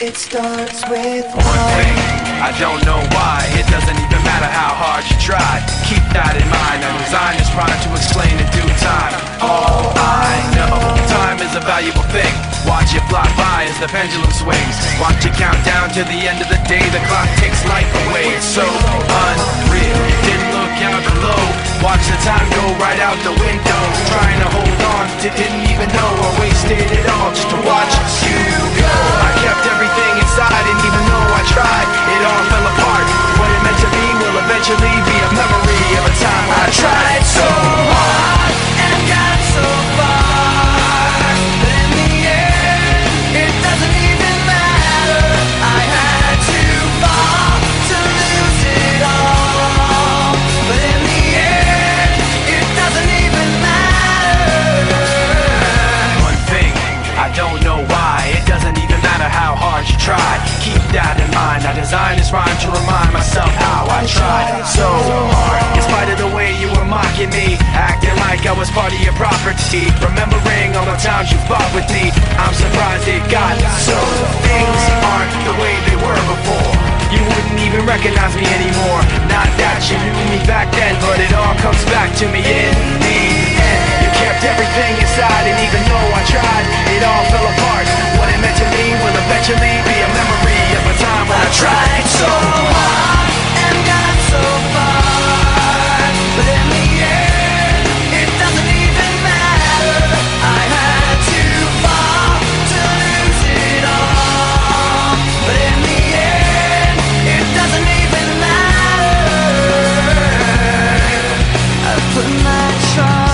It starts with one thing, I don't know why. It doesn't even matter how hard you try. Keep that in mind. I designed this rhyme to explain in due time. All I know, time is a valuable thing. Watch it fly by as the pendulum swings. Watch it count down to the end of the day. The clock takes life away. It's so unreal. Didn't look out below. Watch the time go right out the window. Trying to hold on to didn't even know I wasted it all just to watch you go. I kept everything inside, and even though I tried, it all fell apart. What it meant to be will eventually be a memory of a time I tried so hard and got so far, but in the end, it doesn't even matter. I had to fall to lose it all, but in the end, it doesn't even matter. One thing, I don't know why. It doesn't even matter how hard you try. Keep that in mind. I designed this rhyme to remind myself how I tried so hard. In spite of the way you were mocking me, acting like I was part of your property, remembering all the times you fought with me, I'm surprised it got so. Things aren't the way they were before. You wouldn't even recognize me anymore. Not that you knew me back then, but it all comes back to me in the end. You kept everything inside, and even though I tried, it all fell apart. What it meant to me will eventually be a memory of a time when I tried so hard and got so far, but in the end, it doesn't even matter. I had to fall to lose it all, but in the end, it doesn't even matter. I put my trust